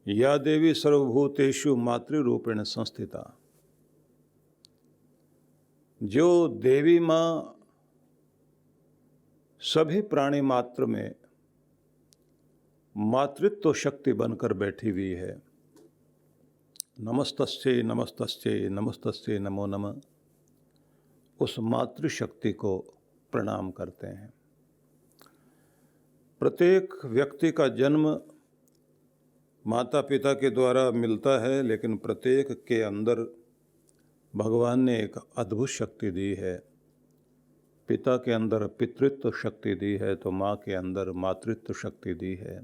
या देवी सर्वभूतेषु मातृरूपेण संस्थिता। जो देवी माँ सभी प्राणी मात्र में मातृत्व शक्ति बनकर बैठी हुई है। नमस्तस्यै नमस्तस्यै नमस्तस्यै नमो नमः, उस मातृशक्ति को प्रणाम करते हैं। प्रत्येक व्यक्ति का जन्म माता पिता के द्वारा मिलता है, लेकिन प्रत्येक के अंदर भगवान ने एक अद्भुत शक्ति दी है। पिता के अंदर पितृत्व शक्ति दी है तो माँ के अंदर मातृत्व शक्ति दी है।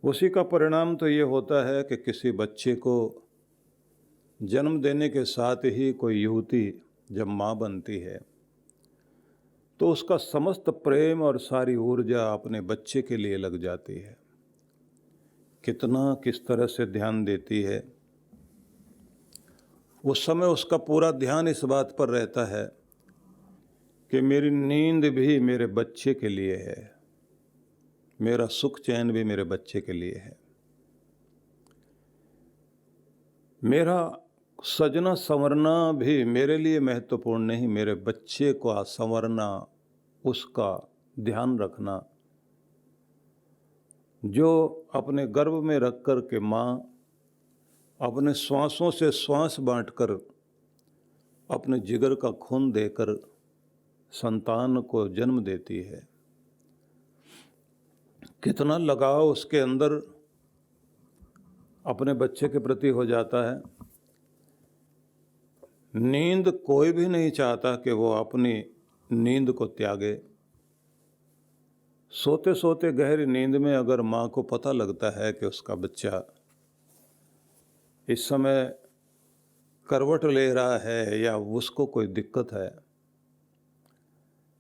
उसी का परिणाम तो ये होता है कि किसी बच्चे को जन्म देने के साथ ही कोई युवती जब माँ बनती है तो उसका समस्त प्रेम और सारी ऊर्जा अपने बच्चे के लिए लग जाती है। किस तरह से ध्यान देती है। उस समय उसका पूरा ध्यान इस बात पर रहता है कि मेरी नींद भी मेरे बच्चे के लिए है, मेरा सुख चैन भी मेरे बच्चे के लिए है, मेरा सजना संवरना भी मेरे लिए महत्वपूर्ण नहीं, मेरे बच्चे को संवरना, उसका ध्यान रखना। जो अपने गर्भ में रख कर के माँ अपने श्वासों से श्वास बांटकर अपने जिगर का खून देकर संतान को जन्म देती है, कितना लगाव उसके अंदर अपने बच्चे के प्रति हो जाता है। नींद कोई भी नहीं चाहता कि वो अपनी नींद को त्यागे। सोते सोते गहरी नींद में अगर माँ को पता लगता है कि उसका बच्चा इस समय करवट ले रहा है या उसको कोई दिक्कत है,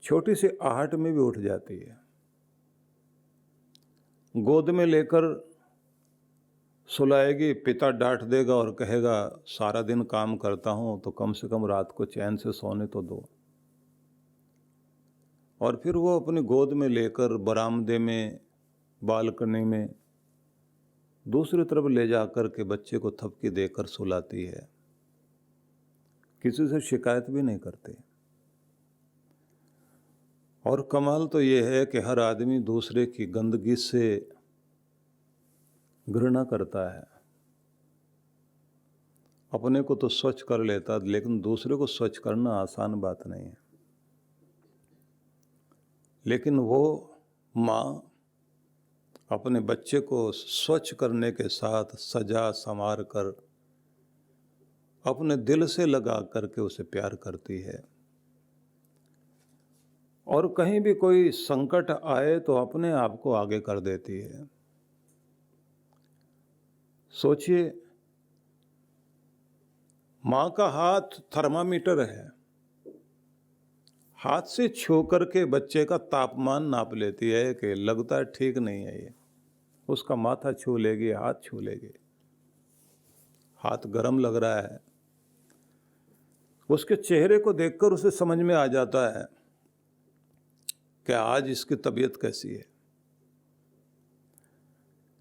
छोटी सी आहट में भी उठ जाती है। गोद में लेकर सुलाएगी, पिता डांट देगा और कहेगा सारा दिन काम करता हूँ तो कम से कम रात को चैन से सोने तो दो। और फिर वो अपनी गोद में लेकर बरामदे में, बालकनी में दूसरी तरफ ले जाकर के बच्चे को थपकी देकर सुलाती है। किसी से शिकायत भी नहीं करते। और कमाल तो ये है कि हर आदमी दूसरे की गंदगी से घृणा करता है। अपने को तो स्वच्छ कर लेता, लेकिन दूसरे को स्वच्छ करना आसान बात नहीं है। लेकिन वो माँ अपने बच्चे को स्वच्छ करने के साथ सजा संवार कर अपने दिल से लगा करके उसे प्यार करती है। और कहीं भी कोई संकट आए तो अपने आप को आगे कर देती है। सोचिए, माँ का हाथ थर्मामीटर है, हाथ से छू करके बच्चे का तापमान नाप लेती है कि लगता है ठीक नहीं है ये। उसका माथा छू लेगी, हाथ छू लेगी, हाथ गर्म लग रहा है। उसके चेहरे को देखकर उसे समझ में आ जाता है कि आज इसकी तबीयत कैसी है।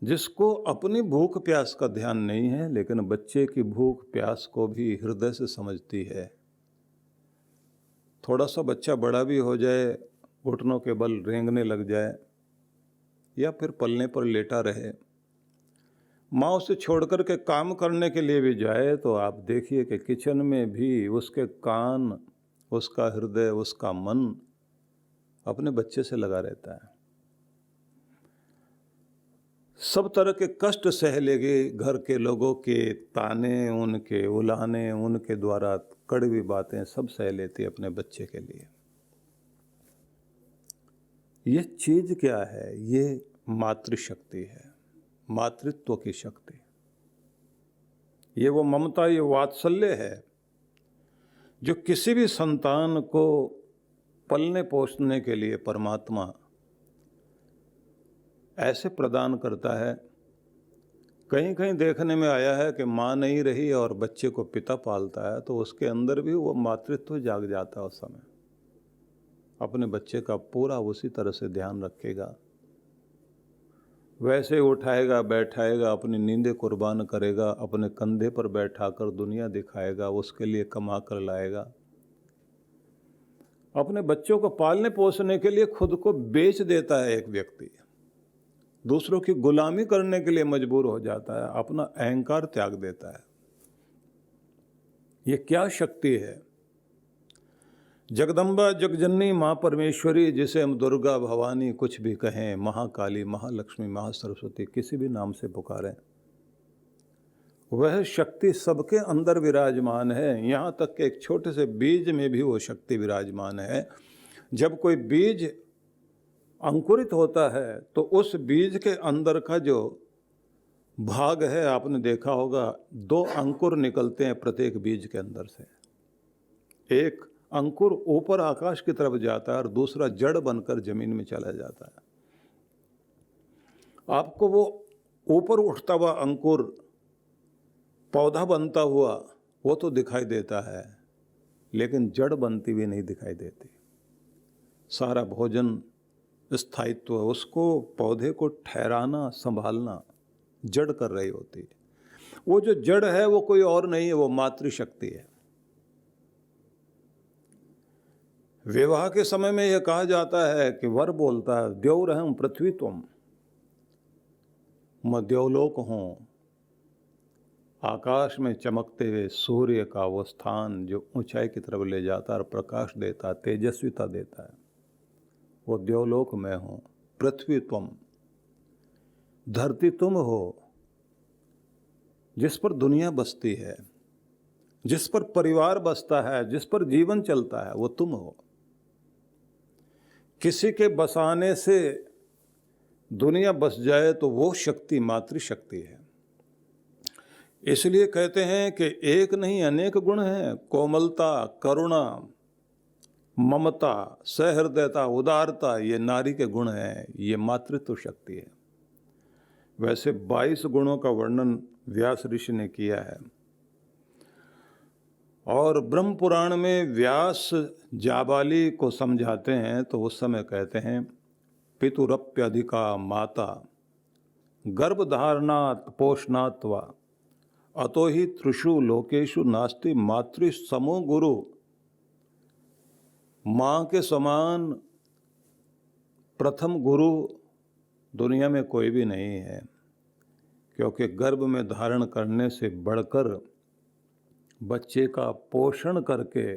जिसको अपनी भूख प्यास का ध्यान नहीं है, लेकिन बच्चे की भूख प्यास को भी हृदय से समझती है। थोड़ा सा बच्चा बड़ा भी हो जाए, घुटनों के बल रेंगने लग जाए या फिर पलने पर लेटा रहे, माँ उसे छोड़कर के काम करने के लिए भी जाए तो आप देखिए कि किचन में भी उसके कान, उसका हृदय, उसका मन अपने बच्चे से लगा रहता है। सब तरह के कष्ट सह लेगी, घर के लोगों के ताने, उनके उलाहने, उनके द्वारा कड़वी बातें सब सह लेती अपने बच्चे के लिए। ये चीज क्या है? ये मातृशक्ति है, मातृत्व की शक्ति। ये वो ममता, ये वात्सल्य है जो किसी भी संतान को पलने पोषने के लिए परमात्मा ऐसे प्रदान करता है। कहीं कहीं देखने में आया है कि माँ नहीं रही और बच्चे को पिता पालता है तो उसके अंदर भी वो मातृत्व जाग जाता है। उस समय अपने बच्चे का पूरा उसी तरह से ध्यान रखेगा, वैसे उठाएगा बैठाएगा, अपनी नींदें कुर्बान करेगा, अपने कंधे पर बैठाकर दुनिया दिखाएगा, उसके लिए कमा कर लाएगा। अपने बच्चों को पालने पोसने के लिए खुद को बेच देता है एक व्यक्ति, दूसरों की गुलामी करने के लिए मजबूर हो जाता है, अपना अहंकार त्याग देता है। ये क्या शक्ति है? जगदम्बा, जगजननी, माँ परमेश्वरी, जिसे हम दुर्गा, भवानी कुछ भी कहें, महाकाली, महालक्ष्मी, महासरस्वती, किसी भी नाम से पुकारें, वह शक्ति सबके अंदर विराजमान है। यहाँ तक कि एक छोटे से बीज में भी वो शक्ति विराजमान है। जब कोई बीज अंकुरित होता है तो उस बीज के अंदर का जो भाग है, आपने देखा होगा, 2 अंकुर निकलते हैं प्रत्येक बीज के अंदर से। एक अंकुर ऊपर आकाश की तरफ जाता है और दूसरा जड़ बनकर जमीन में चला जाता है। आपको वो ऊपर उठता हुआ अंकुर पौधा बनता हुआ वो तो दिखाई देता है, लेकिन जड़ बनती हुई नहीं दिखाई देती। सारा भोजन, स्थायित्व, उसको, पौधे को ठहराना, संभालना जड़ कर रही होती है। वो जो जड़ है वो कोई और नहीं है, वो मातृशक्ति है। विवाह के समय में यह कहा जाता है कि वर बोलता है, द्यौरहं पृथ्वी त्वं, मैं द्यौलोक हूँ। आकाश में चमकते हुए सूर्य का वो स्थान जो ऊंचाई की तरफ ले जाता है और प्रकाश देता है, तेजस्विता देता है, वो द्यौलोक में हूँ। पृथ्वी त्वं, धरती तुम हो, जिस पर दुनिया बसती है, जिस पर परिवार बसता है, जिस पर जीवन चलता है, वो तुम हो। किसी के बसाने से दुनिया बस जाए तो वो शक्ति मातृशक्ति है। इसलिए कहते हैं कि एक नहीं अनेक गुण हैं। कोमलता, करुणा, ममता, सहृदयता, उदारता, ये नारी के गुण हैं, ये मातृत्व शक्ति है। वैसे 22 गुणों का वर्णन व्यास ऋषि ने किया है और ब्रह्म पुराण में व्यास जाबाली को समझाते हैं तो उस समय कहते हैं, पितुरप्यधिका माता गर्भधारणात् पोषणात् वा अतो ही त्रिषु लोकेषु नास्ति मातृ समो गुरु। माँ के समान प्रथम गुरु दुनिया में कोई भी नहीं है, क्योंकि गर्भ में धारण करने से बढ़कर बच्चे का पोषण करके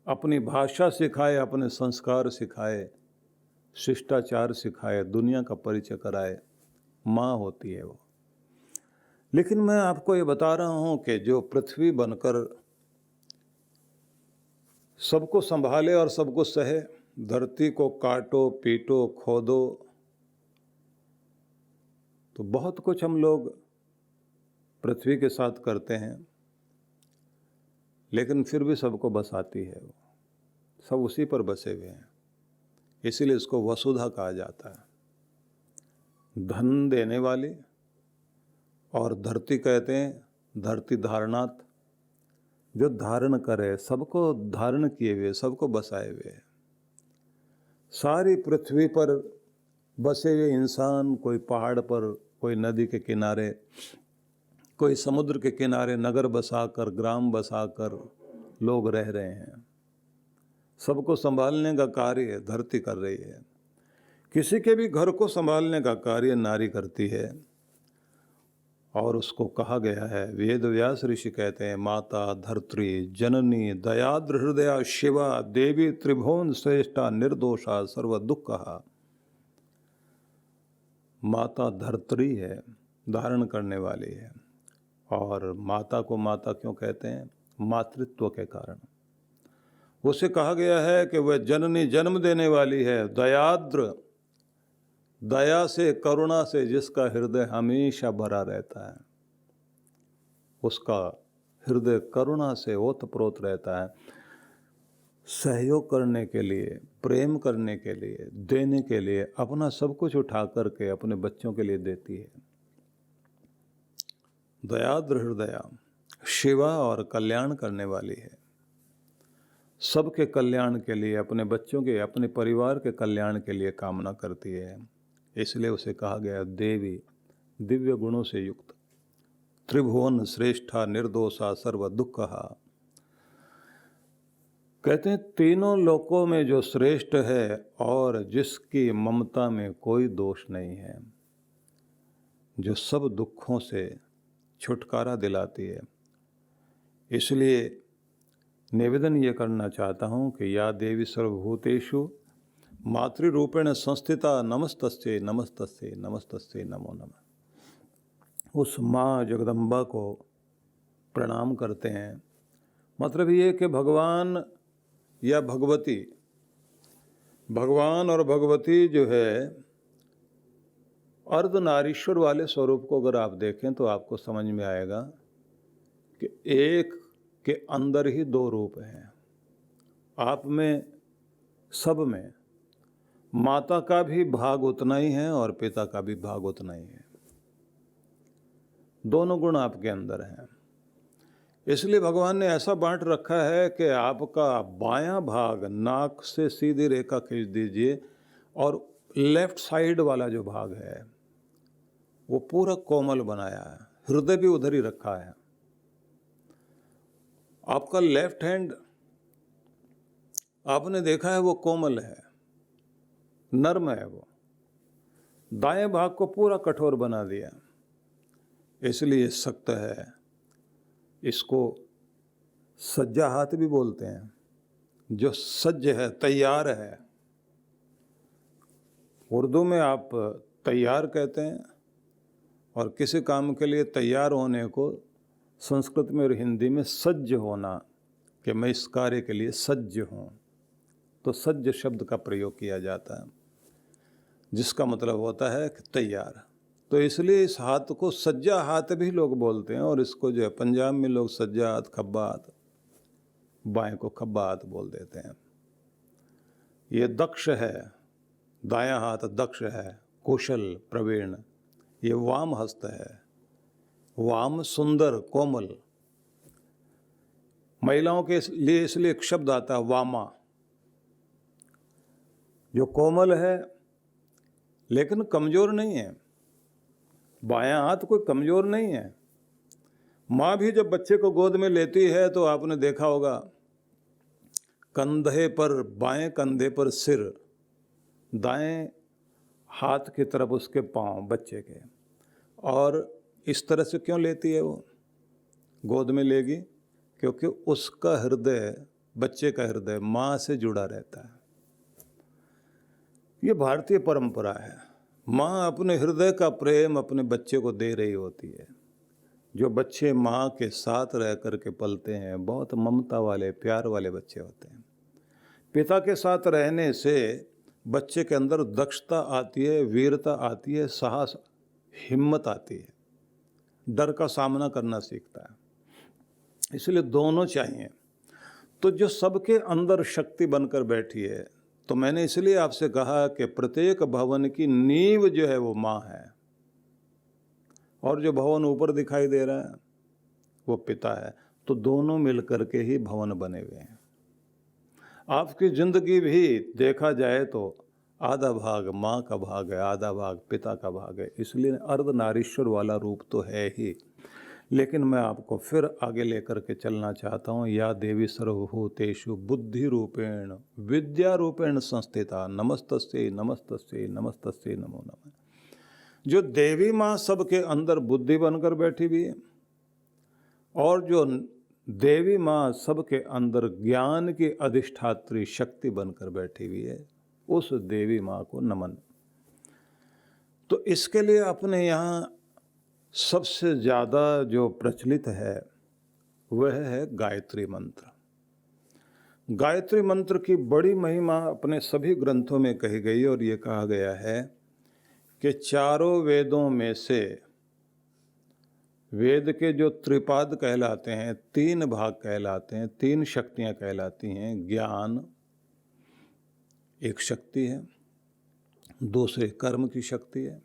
अपनी भाषा सिखाए, अपने संस्कार सिखाए, शिष्टाचार सिखाए, दुनिया का परिचय कराए, माँ होती है वो। लेकिन मैं आपको ये बता रहा हूँ कि जो पृथ्वी बनकर सबको संभाले और सबको सहे, धरती को काटो, पीटो, खोदो, तो बहुत कुछ हम लोग पृथ्वी के साथ करते हैं, लेकिन फिर भी सबको बसाती है वो, सब उसी पर बसे हुए हैं। इसीलिए इसको वसुधा कहा जाता है, धन देने वाली। और धरती कहते हैं धरती धारणात्, जो धारण करे, सबको धारण किए हुए, सबको बसाए हुए। सारी पृथ्वी पर बसे हुए इंसान, कोई पहाड़ पर, कोई नदी के किनारे, कोई समुद्र के किनारे नगर बसाकर, ग्राम बसाकर लोग रह रहे हैं। सबको संभालने का कार्य धरती कर रही है। किसी के भी घर को संभालने का कार्य नारी करती है। और उसको कहा गया है, वेद व्यास ऋषि कहते हैं, माता धर्त्री जननी दयाद्र हृदया शिवा देवी त्रिभुवन श्रेष्ठा निर्दोषा सर्व दुःखहा। माता धर्त्री है, धारण करने वाली है। और माता को माता क्यों कहते हैं? मातृत्व के कारण। उसे कहा गया है कि वह जननी, जन्म देने वाली है, दयाद्र, दया से, करुणा से जिसका हृदय हमेशा भरा रहता है, उसका हृदय करुणा से ओतप्रोत रहता है। सहयोग करने के लिए, प्रेम करने के लिए, देने के लिए, अपना सब कुछ उठा करके अपने बच्चों के लिए देती है। दयाद्र हृदया शिवा, और कल्याण करने वाली है। सबके कल्याण के लिए, अपने बच्चों के, अपने परिवार के कल्याण के लिए कामना करती है। इसलिए उसे कहा गया देवी, दिव्य गुणों से युक्त, त्रिभुवन श्रेष्ठा निर्दोषा सर्व दुखहा। कहते हैं तीनों लोकों में जो श्रेष्ठ है और जिसकी ममता में कोई दोष नहीं है, जो सब दुखों से छुटकारा दिलाती है। इसलिए निवेदन ये करना चाहता हूँ कि या देवी सर्वभूतेषु मातृरूपेण संस्थिता नमस्तस्यै नमस्तस्यै नमस्तस्यै नमो नमः। उस माँ जगदम्बा को प्रणाम करते हैं। मतलब ये कि भगवान या भगवती, भगवान और भगवती जो है अर्धनारीश्वर वाले स्वरूप को अगर आप देखें तो आपको समझ में आएगा कि एक के अंदर ही दो रूप हैं। आप में, सब में माता का भी भाग उतना ही है और पिता का भी भाग उतना ही है। दोनों गुण आपके अंदर हैं। इसलिए भगवान ने ऐसा बांट रखा है कि आपका बायां भाग नाक से सीधी रेखा खींच दीजिए और लेफ्ट साइड वाला जो भाग है वो पूरा कोमल बनाया है, हृदय भी उधर ही रखा है। आपका लेफ्ट हैंड आपने देखा है वो कोमल है, नर्म है, वो दाएं भाग को पूरा कठोर बना दिया, इसलिए सख्त है। इसको सज्जा हाथ भी बोलते हैं, जो सज्ज है, तैयार है। उर्दू में आप तैयार कहते हैं और किसी काम के लिए तैयार होने को संस्कृत में और हिंदी में सज्ज होना, कि मैं इस कार्य के लिए सज्ज हूँ, तो सज्ज शब्द का प्रयोग किया जाता है, जिसका मतलब होता है कि तैयार। तो इसलिए इस हाथ को सज्जा हाथ भी लोग बोलते हैं और इसको जो है पंजाब में लोग सज्जा हाथ, खब्बा हाथ, बाएं को खब्बा हाथ बोल देते हैं। ये दक्ष है, दायां हाथ दक्ष है, कुशल, प्रवीण। ये वाम हस्त है, वाम सुंदर, कोमल। महिलाओं के लिए इसलिए एक शब्द आता है वामा, जो कोमल है लेकिन कमजोर नहीं है। बायां हाथ कोई कमजोर नहीं है। माँ भी जब बच्चे को गोद में लेती है तो आपने देखा होगा, कंधे पर, बाएं कंधे पर सिर, दाएं हाथ की तरफ उसके पांव बच्चे के। और इस तरह से क्यों लेती है वो, गोद में लेगी क्योंकि उसका हृदय, बच्चे का हृदय माँ से जुड़ा रहता है। ये भारतीय परंपरा है। माँ अपने हृदय का प्रेम अपने बच्चे को दे रही होती है। जो बच्चे माँ के साथ रह कर के पलते हैं, बहुत ममता वाले, प्यार वाले बच्चे होते हैं। पिता के साथ रहने से बच्चे के अंदर दक्षता आती है, वीरता आती है, साहस, हिम्मत आती है, डर का सामना करना सीखता है। इसलिए दोनों चाहिए। तो जो सबके अंदर शक्ति बनकर बैठी है, तो मैंने इसलिए आपसे कहा कि प्रत्येक भवन की नींव जो है वो माँ है, और जो भवन ऊपर दिखाई दे रहा है वो पिता है। तो दोनों मिलकर के ही भवन बने हुए हैं। आपकी जिंदगी भी देखा जाए तो आधा भाग माँ का भाग है, आधा भाग पिता का भाग है। इसलिए अर्धनारीश्वर वाला रूप तो है ही। लेकिन मैं आपको फिर आगे लेकर के चलना चाहता हूँ। या देवी सर्वभूतेषु बुद्धि रूपेण विद्या रूपेण संस्थिता नमस्तस्यै नमस्तस्यै नमस्तस्यै नमो नमः। जो देवी माँ सबके अंदर बुद्धि बनकर बैठी हुई है, और जो देवी माँ सबके अंदर ज्ञान की अधिष्ठात्री शक्ति बनकर बैठी हुई है, उस देवी माँ को नमन। तो इसके लिए अपने यहाँ सबसे ज़्यादा जो प्रचलित है वह है गायत्री मंत्र। गायत्री मंत्र की बड़ी महिमा अपने सभी ग्रंथों में कही गई, और ये कहा गया है कि चारों वेदों में से वेद के जो त्रिपाद कहलाते हैं, तीन भाग कहलाते हैं, तीन शक्तियाँ कहलाती हैं। ज्ञान एक शक्ति है, दूसरी कर्म की शक्ति है,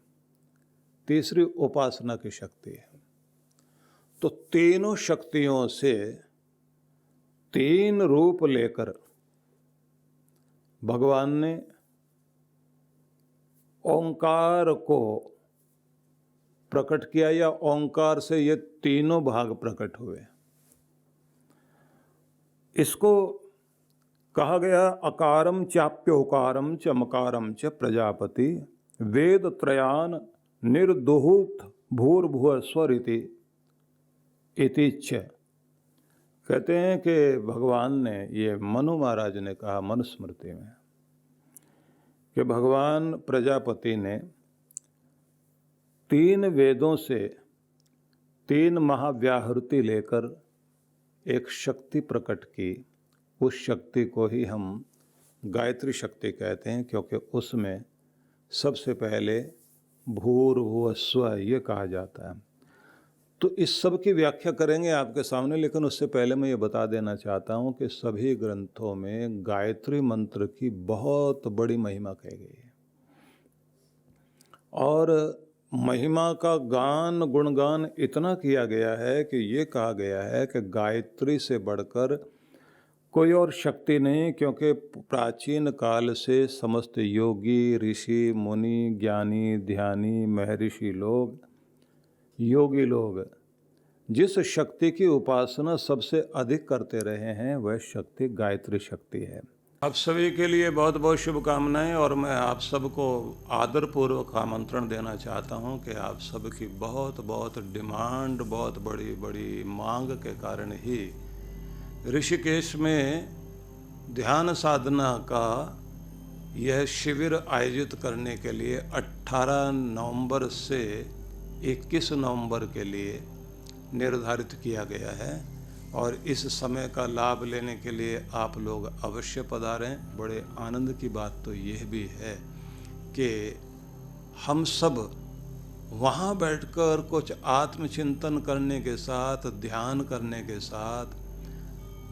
तीसरी उपासना की शक्ति है। तो तीनों शक्तियों से तीन रूप लेकर भगवान ने ओंकार को प्रकट किया या ओंकार से ये तीनों भाग प्रकट हुए। इसको कहा गया अकारम चाप्योकारम च मकारम च प्रजापति वेद त्रयान निर्दुहूत भूर्भुव स्वरिति इतिच्छ। कहते हैं कि भगवान ने, ये मनु महाराज ने कहा मनुस्मृति में, कि भगवान प्रजापति ने 3 वेदों से 3 महाव्याहृति लेकर एक शक्ति प्रकट की। उस शक्ति को ही हम गायत्री शक्ति कहते हैं, क्योंकि उसमें सबसे पहले भूर्भुव स्व ये कहा जाता है। तो इस सब की व्याख्या करेंगे आपके सामने, लेकिन उससे पहले मैं ये बता देना चाहता हूँ कि सभी ग्रंथों में गायत्री मंत्र की बहुत बड़ी महिमा कही गई है, और महिमा का गान गुणगान इतना किया गया है कि ये कहा गया है कि गायत्री से बढ़कर कोई और शक्ति नहीं, क्योंकि प्राचीन काल से समस्त योगी ऋषि मुनि ज्ञानी ध्यानी महर्षि लोग योगी लोग जिस शक्ति की उपासना सबसे अधिक करते रहे हैं वह शक्ति गायत्री शक्ति है। आप सभी के लिए बहुत बहुत शुभकामनाएं, और मैं आप सबको आदरपूर्वक आमंत्रण देना चाहता हूं कि आप सबकी बहुत बहुत डिमांड, बहुत बड़ी बड़ी मांग के कारण ही ऋषिकेश में ध्यान साधना का यह शिविर आयोजित करने के लिए 18 नवंबर से 21 नवंबर के लिए निर्धारित किया गया है, और इस समय का लाभ लेने के लिए आप लोग अवश्य पधारें। बड़े आनंद की बात तो यह भी है कि हम सब वहाँ बैठकर कुछ आत्मचिंतन करने के साथ, ध्यान करने के साथ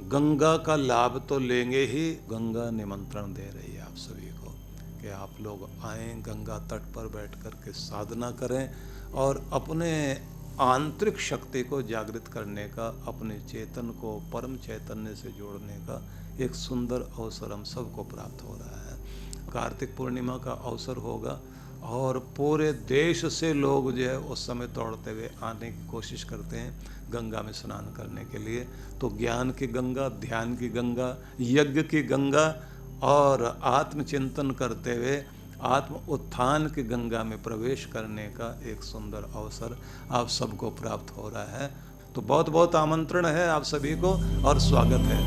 गंगा का लाभ तो लेंगे ही। गंगा निमंत्रण दे रही है आप सभी को कि आप लोग आएं, गंगा तट पर बैठ कर के साधना करें और अपने आंतरिक शक्ति को जागृत करने का, अपने चेतन को परम चैतन्य से जोड़ने का एक सुंदर अवसर हम सबको प्राप्त हो रहा है। कार्तिक पूर्णिमा का अवसर होगा और पूरे देश से लोग जो है उस समय दौड़ते हुए आने की कोशिश करते हैं गंगा में स्नान करने के लिए। तो ज्ञान की गंगा, ध्यान की गंगा, यज्ञ की गंगा और आत्मचिंतन करते हुए आत्म उत्थान की गंगा में प्रवेश करने का एक सुंदर अवसर आप सबको प्राप्त हो रहा है। तो बहुत बहुत आमंत्रण है आप सभी को और स्वागत है।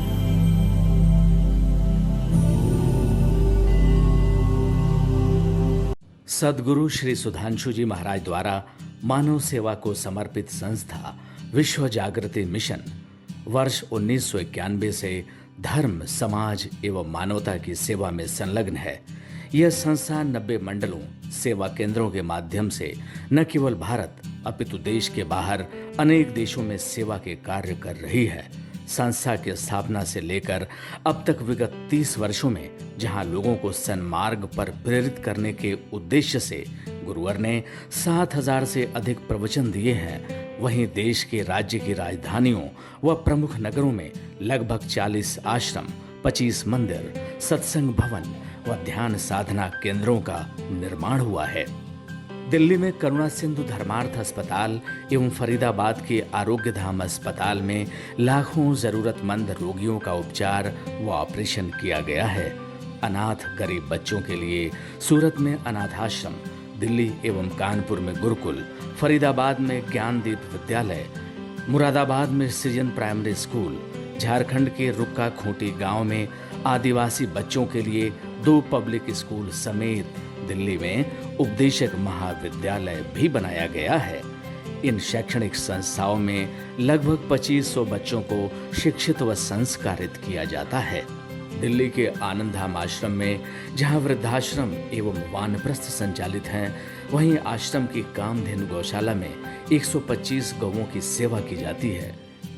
सद्गुरु श्री सुधांशु जी महाराज द्वारा मानव सेवा को समर्पित संस्था विश्व जागृति मिशन वर्ष 1991 से धर्म, समाज एवं मानवता की सेवा में संलग्न है। यह संस्था 90 मंडलों, सेवा केंद्रों के माध्यम से न केवल भारत अपितु देश के बाहर अनेक देशों में सेवा के कार्य कर रही है। संस्था की स्थापना से लेकर अब तक विगत 30 वर्षों में जहां लोगों को सन्मार्ग पर प्रेरित करने के उद्देश्य से गुरुवर ने 7000 से अधिक प्रवचन दिए हैं, वहीं देश के राज्य की राजधानियों व प्रमुख नगरों में लगभग 40 आश्रम, 25 मंदिर, सत्संग भवन व ध्यान साधना केंद्रों का निर्माण हुआ है। दिल्ली में करुणा सिंधु धर्मार्थ अस्पताल एवं फरीदाबाद के आरोग्य धाम अस्पताल में लाखों जरूरतमंद रोगियों का उपचार व ऑपरेशन किया गया है। अनाथ गरीब बच्चों के लिए सूरत में अनाथाश्रम, दिल्ली एवं कानपुर में गुरुकुल, फरीदाबाद में ज्ञानदीप विद्यालय, मुरादाबाद में सृजन प्राइमरी स्कूल, झारखंड के रुक्का खूंटी गांव में आदिवासी बच्चों के लिए 2 पब्लिक स्कूल समेत दिल्ली में उपदेशक महाविद्यालय भी बनाया गया है। इन शैक्षणिक संस्थाओं में लगभग 2500 बच्चों को शिक्षित व संस्कारित किया जाता है। दिल्ली के आनंदधाम आश्रम में जहां वृद्धाश्रम एवं वानप्रस्थ संचालित हैं, वहीं आश्रम की कामधेनु गौशाला में 125 गौओं की सेवा की जाती है।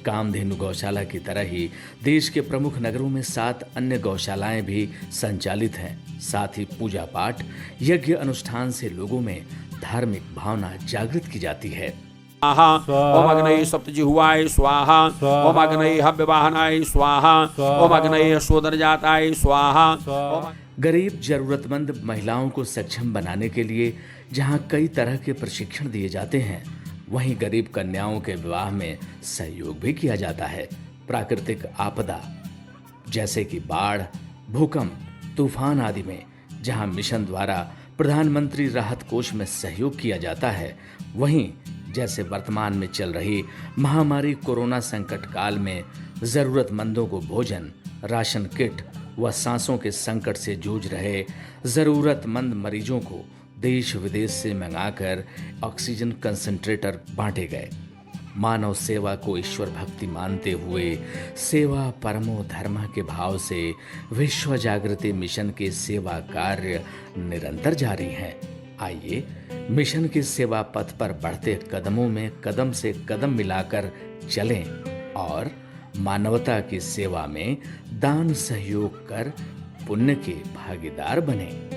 कामधेनु गौशाला की तरह ही देश के प्रमुख नगरों में 7 अन्य गौशालाएं भी संचालित हैं। साथ ही पूजा पाठ, यज्ञ अनुष्ठान से लोगों में धार्मिक भावना जागृत की जाती है। ओम अग्नये सप्तजिह्वाय स्वाहा, ओम अग्नये हव्यवाहनाय स्वाहा, ओम अग्नये शोधनजाताय स्वाहा। गरीब जरूरतमंद महिलाओं को सक्षम बनाने के लिए जहां कई तरह के प्रशिक्षण दिए जाते हैं, वहीं गरीब कन्याओं के विवाह में सहयोग भी किया जाता है। प्राकृतिक आपदा जैसे कि बाढ़, भूकंप, तूफान आदि में जहां मिशन द्वारा प्रधानमंत्री राहत कोष में सहयोग किया जाता है, वहीं जैसे वर्तमान में चल रही महामारी कोरोना संकट काल में जरूरतमंदों को भोजन, राशन किट व सांसों के संकट से जूझ रहे जरूरतमंद मरीजों को देश विदेश से मंगाकर ऑक्सीजन कंसंट्रेटर बांटे गए। मानव सेवा को ईश्वर भक्ति मानते हुए सेवा परमो धर्म के भाव से विश्व जागृति मिशन के सेवा कार्य निरंतर जारी हैं। आइए मिशन के सेवा पथ पर बढ़ते कदमों में कदम से कदम मिलाकर चलें और मानवता की सेवा में दान सहयोग कर पुण्य के भागीदार बनें।